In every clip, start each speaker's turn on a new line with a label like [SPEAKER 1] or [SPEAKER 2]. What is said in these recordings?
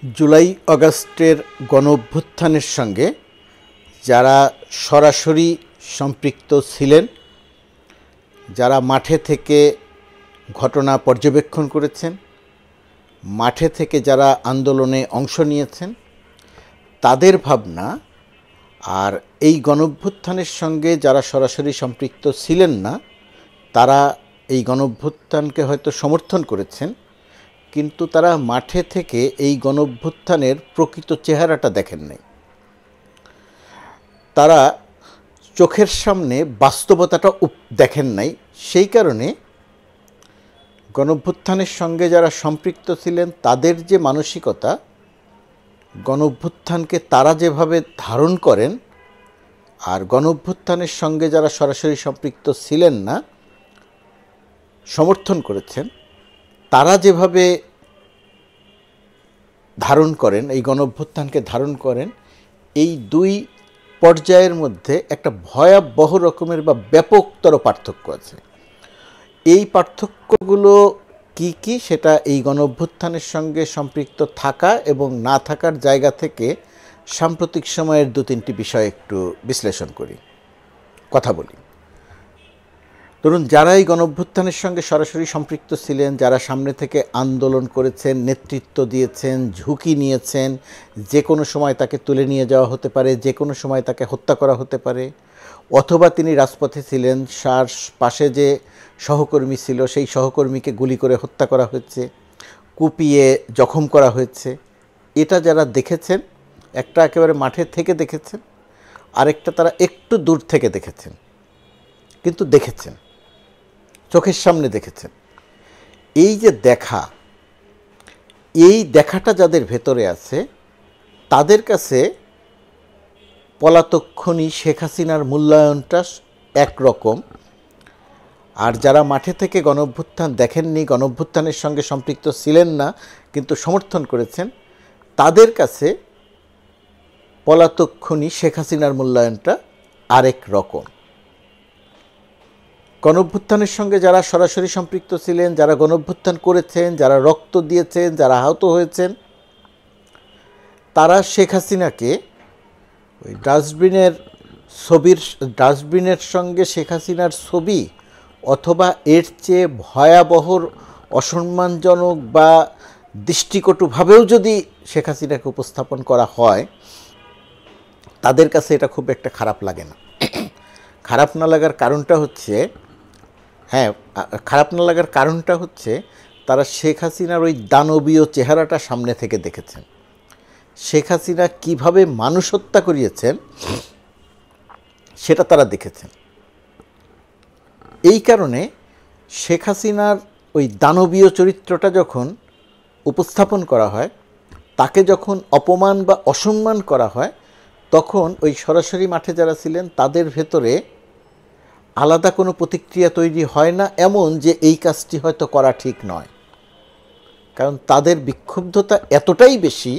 [SPEAKER 1] জুলাই আগস্টের গণঅভ্যুত্থানের সঙ্গে যারা সরাসরি সম্পৃক্ত ছিলেন, যারা মাঠে থেকে ঘটনা পর্যবেক্ষণ করেছেন, মাঠে থেকে যারা আন্দোলনে অংশ নিয়েছেন, তাদের ভাবনা আর এই গণঅভ্যুত্থানের সঙ্গে যারা সরাসরি সম্পৃক্ত ছিলেন না, তারা এই গণঅভ্যুত্থানকে হয়তো সমর্থন করেছেন, কিন্তু তারা মাঠে থেকে এই গণঅভ্যুত্থানের প্রকৃত চেহারাটা দেখেন নাই। তারা চোখের সামনে বাস্তবতাটা দেখেন নাই। সেই কারণে গণঅভ্যুত্থানের সঙ্গে যারা সম্পৃক্ত ছিলেন তাদের যে মানসিকতা, গণঅভ্যুত্থানকে তারা যেভাবে ধারণ করেন, আর গণঅভ্যুত্থানের সঙ্গে যারা সরাসরি সম্পৃক্ত ছিলেন না, সমর্থন করেছেন, তারা যেভাবে ধারণ করেন, এই গণঅভ্যুত্থানকে ধারণ করেন, এই দুই পর্যায়ের মধ্যে একটা ভয়াবহ রকমের বা ব্যাপকতর পার্থক্য আছে। এই পার্থক্যগুলো কি কি সেটা এই গণঅভ্যুত্থানের সঙ্গে সম্পৃক্ত থাকা এবং না থাকার জায়গা থেকে সাম্প্রতিক সময়ের দু তিনটি বিষয় একটু বিশ্লেষণ করি, কথা বলি। ধরুন, যারা এই গণঅভ্যুত্থানের সঙ্গে সরাসরি সম্পৃক্ত ছিলেন, যারা সামনে থেকে আন্দোলন করেছেন, নেতৃত্ব দিয়েছেন, ঝুঁকি নিয়েছেন, যে কোনো সময় তাকে তুলে নিয়ে যাওয়া হতে পারে, যে কোনো সময় তাকে হত্যা করা হতে পারে, অথবা তিনি রাজপথে ছিলেন, তার পাশে যে সহকর্মী ছিল সেই সহকর্মীকে গুলি করে হত্যা করা হয়েছে, কুপিয়ে জখম করা হয়েছে, এটা যারা দেখেছেন, একটা একেবারে মাঠে থেকে দেখেছেন, আরেকটা তারা একটু দূর থেকে দেখেছেন, কিন্তু দেখেছেন, চোখের সামনে দেখেছেন। এই যে দেখা, এই দেখাটা যাদের ভেতরে আছে, তাদের কাছে পলাতক খনি শেখ হাসিনার মূল্যায়নটা একরকম। আর যারা মাঠে থেকে গণঅভ্যুত্থান দেখেননি, গণঅভ্যুত্থানের সঙ্গে সম্পৃক্ত ছিলেন না কিন্তু সমর্থন করেছেন, তাদের কাছে পলাতক খনি শেখ হাসিনার মূল্যায়নটা আরেক রকম। গণঅভ্যুত্থানের সঙ্গে যারা সরাসরি সম্পৃক্ত ছিলেন, যারা গণঅভ্যুত্থান করেছেন, যারা রক্ত দিয়েছেন, যারা আহত হয়েছেন, তারা শেখ হাসিনাকে ওই ডাস্টবিনের সঙ্গে শেখ হাসিনার ছবি অথবা এর চেয়ে ভয়াবহ, অসম্মানজনক বা দৃষ্টিকটুভাবেও যদি শেখ হাসিনাকে উপস্থাপন করা হয়, তাদের কাছে এটা খুব একটা খারাপ লাগে না। খারাপ না লাগার কারণটা হচ্ছে তারা শেখ হাসিনার ওই দানবীয় চেহারাটা সামনে থেকে দেখেছেন। শেখ হাসিনা কীভাবে মানুষ হত্যা করিয়েছেন সেটা তারা দেখেছেন। এই কারণে শেখ হাসিনার ওই দানবীয় চরিত্রটা যখন উপস্থাপন করা হয়, তাকে যখন অপমান বা অসম্মান করা হয়, তখন ওই সরাসরি মাঠে যারা ছিলেন তাদের ভেতরে আলাদা কোনো প্রতিক্রিয়া তৈরি হয় না, এমন যে এই কাজটি হয়তো করা ঠিক নয়। কারণ তাদের বিক্ষুব্ধতা এতটাই বেশি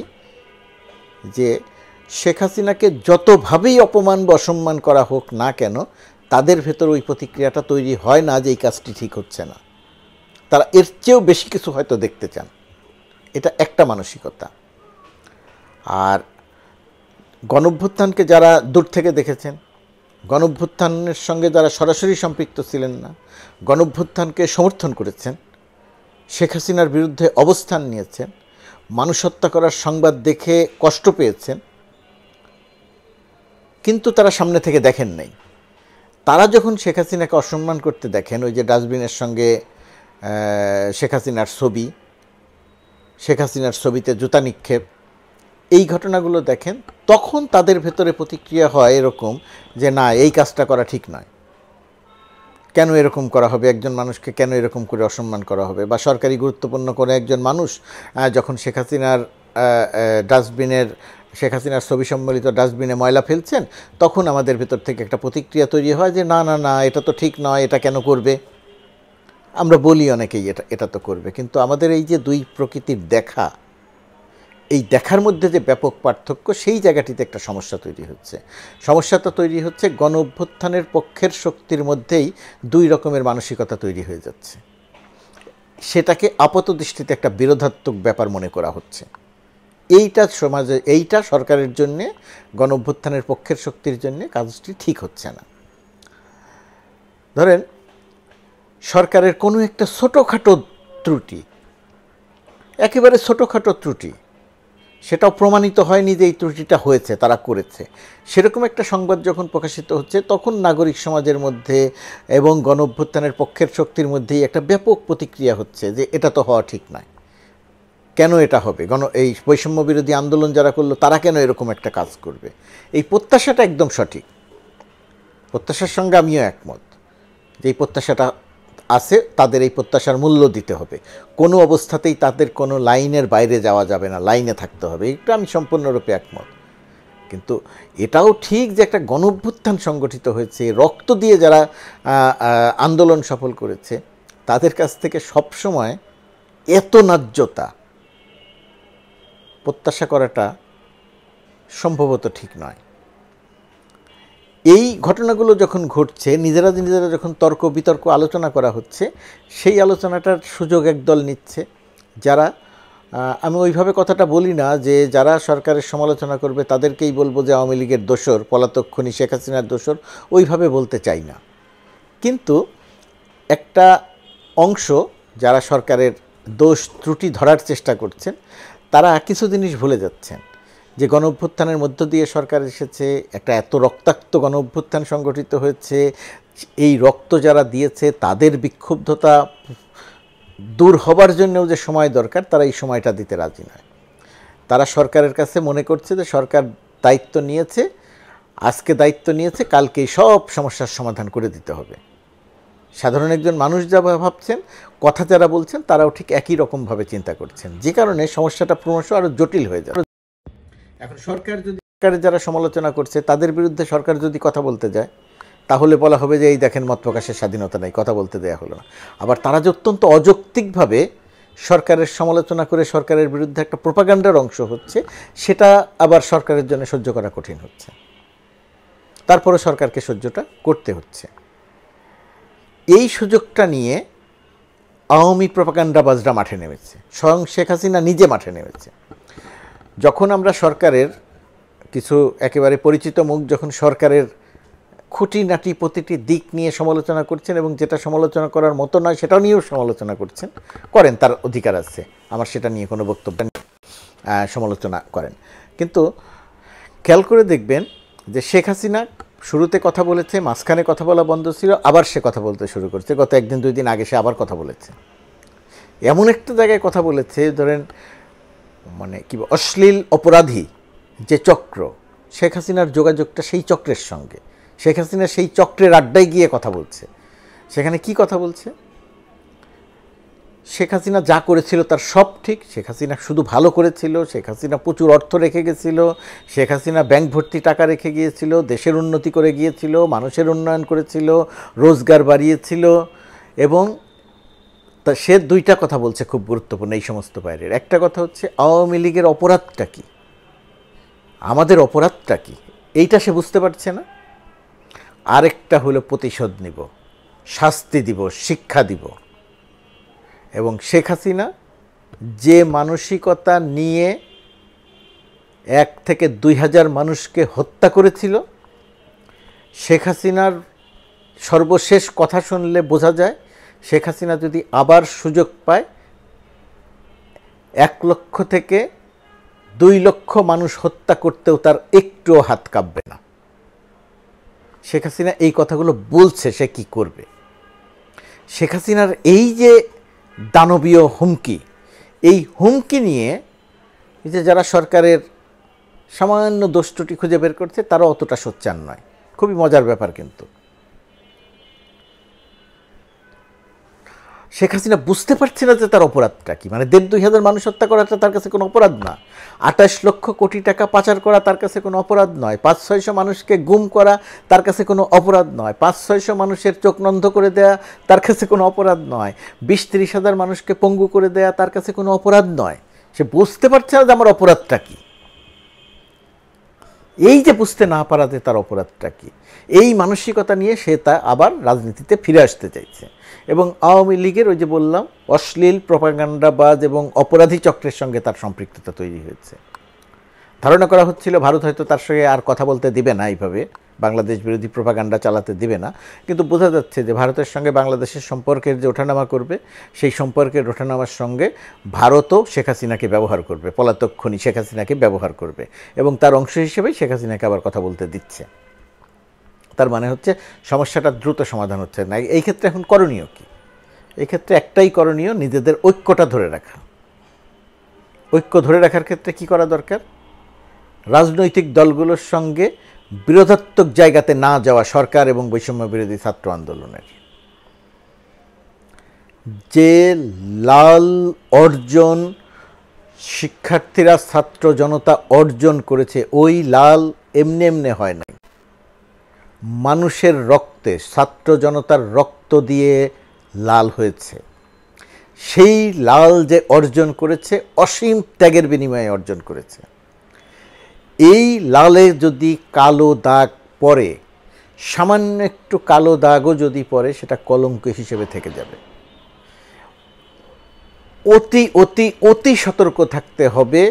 [SPEAKER 1] যে শেখ হাসিনাকে যতভাবেই অপমান বা অসম্মান করা হোক না কেন, তাদের ভেতর ওই প্রতিক্রিয়াটা তৈরি হয় না যে এই কাজটি ঠিক হচ্ছে না। তারা এর চেয়েও বেশি কিছু হয়তো দেখতে চান। এটা একটা মানসিকতা। আর গণঅভ্যুত্থানকে যারা দূর থেকে দেখেছেন, গণঅভ্যুত্থানের সঙ্গে যারা সরাসরি সম্পৃক্ত ছিলেন না, গণঅভ্যুত্থানকে সমর্থন করেছেন, শেখ হাসিনার বিরুদ্ধে অবস্থান নিয়েছেন, মানুষ হত্যা করার সংবাদ দেখে কষ্ট পেয়েছেন, কিন্তু তারা সামনে থেকে দেখেন নাই। তারা যখন শেখ হাসিনাকে অসম্মান করতে দেখেন, ওই যে ডাস্টবিনের সঙ্গে শেখ হাসিনার ছবি, শেখ হাসিনার ছবিতে জুতা নিক্ষেপ, এই ঘটনাগুলো দেখেন, তখন তাদের ভেতরে প্রতিক্রিয়া হয় এরকম যে না, এই কাজটা করা ঠিক নয়। কেন এরকম করা হবে? একজন মানুষকে কেন এরকম করে অসম্মান করা হবে? বা সরকারি গুরুত্বপূর্ণ কোনো একজন মানুষ যখন শেখ হাসিনার ছবি সম্বলিত ডাস্টবিনে ময়লা ফেলছেন, তখন আমাদের ভেতর থেকে একটা প্রতিক্রিয়া তৈরি হয় যে না না না, এটা তো ঠিক নয়, এটা কেন করবে? আমরা বলি অনেকেই এটা তো করবে। কিন্তু আমাদের এই যে দুই প্রকৃতির দেখা, এই দেখার মধ্যে যে ব্যাপক পার্থক্য, সেই জায়গাটিতে একটা সমস্যা তৈরি হচ্ছে। সমস্যাটা তৈরি হচ্ছে গণঅভ্যুত্থানের পক্ষের শক্তির মধ্যেই দুই রকমের মানসিকতা তৈরি হয়ে যাচ্ছে। সেটাকে আপাত দৃষ্টিতে একটা বিরোধাত্মক ব্যাপার মনে করা হচ্ছে। এইটা সমাজে, এইটা সরকারের জন্যে, গণ অভ্যুত্থানের পক্ষের শক্তির জন্যে কাজটি ঠিক হচ্ছে না। ধরেন সরকারের কোনো একটা ছোটোখাটো ত্রুটি, একেবারে ছোটোখাটো ত্রুটি, সেটাও প্রমাণিত হয়নি যে এই ত্রুটিটা হয়েছে, তারা করেছে, সেরকম একটা সংবাদ যখন প্রকাশিত হচ্ছে, তখন নাগরিক সমাজের মধ্যে এবং গণ অভ্যুত্থানের পক্ষের শক্তির মধ্যেই একটা ব্যাপক প্রতিক্রিয়া হচ্ছে যে এটা তো হওয়া ঠিক নয়, কেন এটা হবে, এই বৈষম্য বিরোধী আন্দোলন যারা করলো তারা কেন এরকম একটা কাজ করবে। এই প্রত্যাশাটা একদম সঠিক, প্রত্যাশার সঙ্গে আমিও একমত যে এই প্রত্যাশাটা আছে, তাদের এই প্রত্যাশার মূল্য দিতে হবে, কোনো অবস্থাতেই তাদের কোনো লাইনের বাইরে যাওয়া যাবে না, লাইনে থাকতে হবে, এটা আমি সম্পূর্ণরূপে একমত। কিন্তু এটাও ঠিক যে একটা গণ অভ্যুত্থান সংগঠিত হয়েছে, রক্ত দিয়ে যারা আন্দোলন সফল করেছে, তাদের কাছ থেকে সবসময় এত ন্যায্যতা প্রত্যাশা করাটা সম্ভবত ঠিক নয়। এই ঘটনাগুলো যখন ঘটছে, নিজেরা যখন তর্ক বিতর্ক আলোচনা করা হচ্ছে, সেই আলোচনাটার সুযোগ একদল নিচ্ছে যারা, আমি ওইভাবে কথাটা বলি না যে যারা সরকারের সমালোচনা করবে তাদেরকেই বলবো যে আওয়ামী লীগের দোসর, পলাতক খুনি শেখ হাসিনার দোসর, ওইভাবে বলতে চাই না। কিন্তু একটা অংশ যারা সরকারের দোষ ত্রুটি ধরার চেষ্টা করছেন, তারা কিছু জিনিস ভুলে যাচ্ছেন যে গণ অভ্যুত্থানের মধ্য দিয়ে সরকার এসেছে, একটা এত রক্তাক্ত গণ অভ্যুত্থান সংগঠিত হয়েছে, এই রক্ত যারা দিয়েছে তাদের বিক্ষুব্ধতা দূর হবার জন্যও যে সময় দরকার, তারা এই সময়টা দিতে রাজি নয়। তারা সরকারের কাছে মনে করছে যে সরকার দায়িত্ব নিয়েছে, আজকে দায়িত্ব নিয়েছে, কালকেই সব সমস্যার সমাধান করে দিতে হবে। সাধারণ একজন মানুষ যা ভাবছেন, কথা যারা বলছেন, তারাও ঠিক একই রকমভাবে চিন্তা করছেন, যে কারণে সমস্যাটা ক্রমশ আরও জটিল হয়ে যাবে। এখন সরকারের যারা সমালোচনা করছে তাদের বিরুদ্ধে সরকার যদি কথা বলতে যায়, তাহলে বলা হবে যে এই দেখেন মত প্রকাশের স্বাধীনতা নেই, কথা বলতে দেয়া হলো না। আবার তারা যে অত্যন্ত অযৌক্তিকভাবে সরকারের সমালোচনা করে সরকারের বিরুদ্ধে একটা প্রোপাগান্ডার অংশ হচ্ছে, সেটা আবার সরকারের জন্য সহ্য করা কঠিন হচ্ছে, তারপরে সরকারকে সহ্যটা করতে হচ্ছে। এই সুযোগটা নিয়ে আওয়ামী প্রোপাগান্ডাবাজরা মাঠে নেমেছে, স্বয়ং শেখ হাসিনা নিজে মাঠে নেমেছে। যখন আমরা সরকারের কিছু একেবারে পরিচিত মুখ যখন সরকারের খুঁটিনাটি প্রতিটি দিক নিয়ে সমালোচনা করছেন, এবং যেটা সমালোচনা করার মতো নয় সেটাও নিয়েও সমালোচনা করেন, তার অধিকার আছে, আমার সেটা নিয়ে কোনো বক্তব্য নেই, সমালোচনা করেন। কিন্তু খেয়াল করে দেখবেন যে শেখ হাসিনা শুরুতে কথা বলেছে, মাঝখানে কথা বলা বন্ধ ছিল, আবার সে কথা বলতে শুরু করছে, গত একদিন দুই দিন আগে সে আবার কথা বলেছে। এমন একটা জায়গায় কথা বলেছে, ধরেন মানে কি অশ্লীল অপরাধী যে চক্র, শেখ হাসিনার যোগাযোগটা সেই চক্রের সঙ্গে, শেখ হাসিনা সেই চক্রের আড্ডায় গিয়ে কথা বলছে। সেখানে কি কথা বলছে? শেখ হাসিনা যা করেছিল তার সব ঠিক, শেখ হাসিনা শুধু ভালো করেছিল, শেখ হাসিনা প্রচুর অর্থ রেখে গেছিল, শেখ হাসিনা ব্যাংক ভর্তি টাকা রেখে গিয়েছিল, দেশের উন্নতি করে গিয়েছিল, মানুষের উন্নয়ন করেছিল, রোজগার বাড়িয়েছিল। এবং তা সে দুইটা কথা বলছে খুব গুরুত্বপূর্ণ এই সমস্ত বাইরের। একটা কথা হচ্ছে আওয়ামী লীগের অপরাধটা কী, আমাদের অপরাধটা কী, এইটা সে বুঝতে পারছে না। আরেকটা হলো প্রতিশোধ নিব, শাস্তি দিব, শিক্ষা দিব। এবং শেখ হাসিনা যে মানসিকতা নিয়ে 1 থেকে 2000 মানুষকে হত্যা করেছিল, শেখ হাসিনার সর্বশেষ কথা শুনলে বোঝা যায় শেখ হাসিনা যদি আবার সুযোগ পায় 1 লক্ষ থেকে 2 লক্ষ মানুষ হত্যা করতেও তার একটুও হাত কাঁপবে না। শেখ হাসিনা এই কথাগুলো বলছে, সে কি করবে? শেখ হাসিনার এই যে দানবীয় হুমকি, এই হুমকি নিয়ে এই যে যারা সরকারের সামান্য দোষ ত্রুটি খুঁজে বের করছে, তারা অতটা সোচ্চার নয়। খুবই মজার ব্যাপার, কিন্তু শেখ হাসিনা বুঝতে পারছে না যে তার অপরাধটা কি। মানে 1,500-2,000 মানুষ হত্যা করাটা তার কাছে কোনো অপরাধ না, 28 লক্ষ কোটি টাকা পাচার করা তার কাছে কোনো অপরাধ নয়, 500-600 মানুষকে গুম করা তার কাছে কোনো অপরাধ নয়, 500-600 মানুষের চোখ বন্ধ করে দেয়া তার কাছে কোনো অপরাধ নয়, 20-30 হাজার মানুষকে পঙ্গু করে দেয়া তার কাছে কোনো অপরাধ নয়। সে বুঝতে পারছে না যে আমার অপরাধটা কি। এই যে বুঝতে না পারাতে তার অপরাধটা কি, এই মানসিকতা নিয়ে সে তা আবার রাজনীতিতে ফিরে আসতে চাইছে। এবং আওয়ামী লীগের ওই যে বললাম অশ্লীল প্রপাগান্ডাবাজ এবং অপরাধী চক্রের সঙ্গে তার সম্পৃক্ততা তৈরি হয়েছে। ধারণা করা হচ্ছিল ভারত হয়তো তার সঙ্গে আর কথা বলতে দিবে না, এইভাবে বাংলাদেশ বিরোধী প্রোপাগান্ডা চালাতে দিবে না, কিন্তু বোঝা যাচ্ছে যে ভারতের সঙ্গে বাংলাদেশের সম্পর্কের যে ওঠানামা করবে, সেই সম্পর্কের ওঠানামার সঙ্গে ভারতও শেখ হাসিনাকে ব্যবহার করবে, পলাতক খনি শেখ হাসিনাকে ব্যবহার করবে, এবং তার অংশ হিসেবেই শেখ হাসিনাকে আবার কথা বলতে দিচ্ছে। তার মানে হচ্ছে সমস্যাটা দ্রুত সমাধান হচ্ছে না। এই ক্ষেত্রে এখন করণীয় কী? এই ক্ষেত্রে একটাই করণীয়, নিজেদের ঐক্যটা ধরে রাখা। ঐক্য ধরে রাখার ক্ষেত্রে কি করা দরকার? রাজনৈতিক দলগুলোর সঙ্গে বিরোধাত্মক জায়গাতে না যাওয়া সরকার এবং বৈষম্য বিরোধী ছাত্র আন্দোলনের। যে লাল অর্জন শিক্ষার্থীরা, ছাত্র জনতা অর্জন করেছে, ওই লাল এমনি এমনি হয় নাই, মানুষের রক্তে, ছাত্র জনতার রক্ত দিয়ে লাল হয়েছে। সেই লাল যে অর্জন করেছে, অসীম ত্যাগের বিনিময়ে অর্জন করেছে। এই লালে যদি কালো দাগ পড়ে, সামান্য একটু কালো দাগও যদি পড়ে, সেটা কলঙ্ক হিসেবে থেকে যাবে। অতি অতি অতি সতর্ক থাকতে হবে।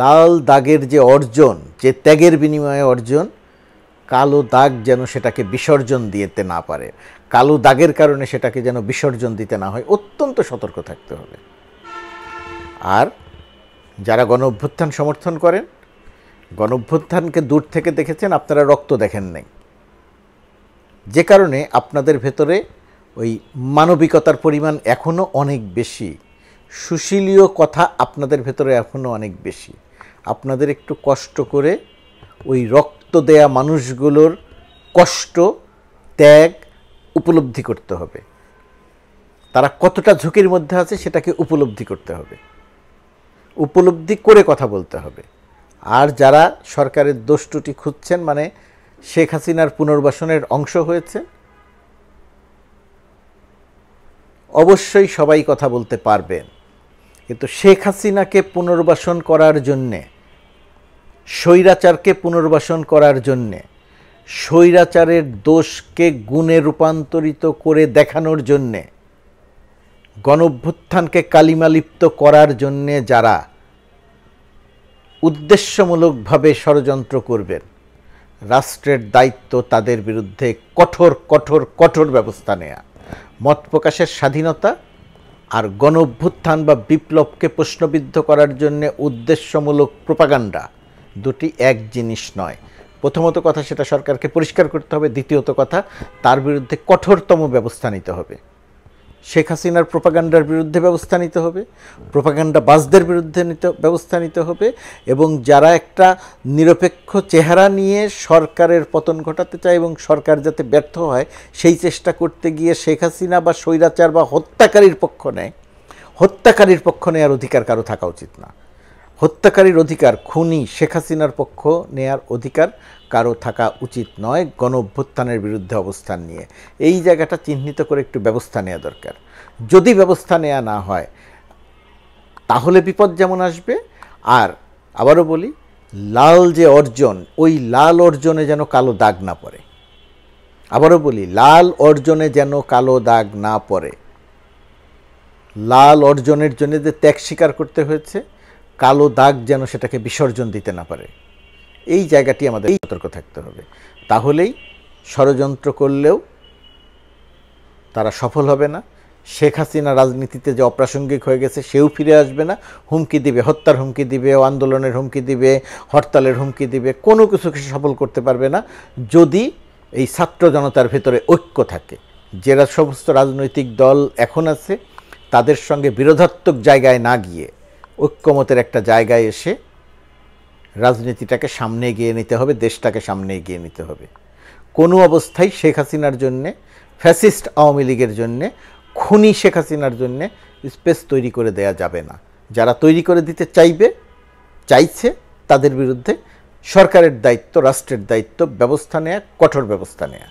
[SPEAKER 1] লাল দাগের যে অর্জন, যে ত্যাগের বিনিময়ে অর্জন, কালো দাগ যেন সেটাকে বিসর্জন দিতে না পারে, কালো দাগের কারণে সেটাকে যেন বিসর্জন দিতে না হয়, অত্যন্ত সতর্ক থাকতে হবে। আর যারা গণ অভ্যুত্থান সমর্থন করেন, গণ অভ্যুত্থানকে দূর থেকে দেখেছেন, আপনারা রক্ত দেখেন নাই, যে কারণে আপনাদের ভেতরে ওই মানবিকতার পরিমাণ এখনও অনেক বেশি, সুশীলীয় কথা আপনাদের ভেতরে এখনও অনেক বেশি। আপনাদের একটু কষ্ট করে ওই রক্ত দেয়া মানুষগুলোর কষ্ট, ত্যাগ উপলব্ধি করতে হবে। তারা কতটা ঝুঁকির মধ্যে আছে সেটাকে উপলব্ধি করতে হবে, উপলব্ধি করে কথা বলতে হবে। আর যারা সরকারের দোষ ত্রুটি খুঁজছেন, মানে শেখ হাসিনার পুনর্বাসনের অংশ হয়েছে, অবশ্যই সবাই কথা বলতে পারবেন, কিন্তু শেখ হাসিনাকে পুনর্বাসন করার জন্যে, স্বৈরাচারকে পুনর্বাসন করার জন্যে, স্বৈরাচারের দোষকে গুণে রূপান্তরিত করে দেখানোর জন্যে, গণঅভ্যুত্থানকে কালিমালিপ্ত করার জন্যে যারা উদ্দেশ্যমূলকভাবে ষড়যন্ত্র করবেন, রাষ্ট্রের দায়িত্ব তাদের বিরুদ্ধে কঠোর কঠোর কঠোর ব্যবস্থা নেয়া। মত প্রকাশের স্বাধীনতা আর গণঅভ্যুত্থান বা বিপ্লবকে প্রশ্নবিদ্ধ করার জন্য উদ্দেশ্যমূলক প্রোপাগান্ডা দুটি এক জিনিস নয়। প্রথমত কথা, সেটা সরকারকে পরিষ্কার করতে হবে। দ্বিতীয়ত কথা, তার বিরুদ্ধে কঠোরতম ব্যবস্থা নিতে হবে। শেখ হাসিনার প্রোপাগান্ডার বিরুদ্ধে ব্যবস্থা নিতে হবে, প্রোপাগান্ডাবাজদের বিরুদ্ধে ব্যবস্থা নিতে হবে, এবং যারা একটা নিরপেক্ষ চেহারা নিয়ে সরকারের পতন ঘটাতে চায় এবং সরকার যাতে ব্যর্থ হয় সেই চেষ্টা করতে গিয়ে শেখ হাসিনা বা স্বৈরাচার বা হত্যাকারীর পক্ষ নেয়, হত্যাকারীর পক্ষ নেওয়ার অধিকার কারো থাকা উচিত না। হত্যাকারীর অধিকার, খুনি শেখ হাসিনার পক্ষ নেয়ার অধিকার কারো থাকা উচিত নয়। গণ অভ্যুত্থানের বিরুদ্ধে অবস্থান নিয়ে এই জায়গাটা চিহ্নিত করে একটু ব্যবস্থা নেওয়া দরকার। যদি ব্যবস্থা নেওয়া না হয় তাহলে বিপদ যেমন আসবে। আর আবারও বলি, লাল যে অর্জন, ওই লাল অর্জনে যেন কালো দাগ না পড়ে। আবারও বলি, লাল অর্জনে যেন কালো দাগ না পড়ে। লাল অর্জনের জন্য যে ত্যাগ স্বীকার করতে হয়েছে, কালো দাগ যেন সেটাকে বিসর্জন দিতে না পারে। এই জায়গাটি আমাদের সতর্ক থাকতে হবে। তাহলেই ষড়যন্ত্র করলেও তারা সফল হবে না। শেখ হাসিনা রাজনীতিতে যে অপ্রাসঙ্গিক হয়ে গেছে সেও ফিরে আসবে না। হুমকি দিবে, হত্যার হুমকি দিবে, আন্দোলনের হুমকি দিবে, হরতালের হুমকি দিবে, কোনো কিছুকে সফল করতে পারবে না যদি এই ছাত্র জনতার ভেতরে ঐক্য থাকে। যারা সমস্ত রাজনৈতিক দল এখন আছে তাদের সঙ্গে বিরোধাত্মক জায়গায় না গিয়ে ঐক্যমতের একটা জায়গায় এসে রাজনীতিটাকে সামনে এগিয়ে নিতে হবে, দেশটাকে সামনে এগিয়ে নিতে হবে। কোনো অবস্থায় শেখ হাসিনার জন্যে, ফ্যাসিস্ট আওয়ামী লীগের জন্যে, খুনি শেখ হাসিনার জন্যে স্পেস তৈরি করে দেয়া যাবে না। যারা তৈরি করে দিতে চাইছে তাদের বিরুদ্ধে সরকারের দায়িত্ব, রাষ্ট্রের দায়িত্ব ব্যবস্থা নেয়া, কঠোর ব্যবস্থা নেয়া।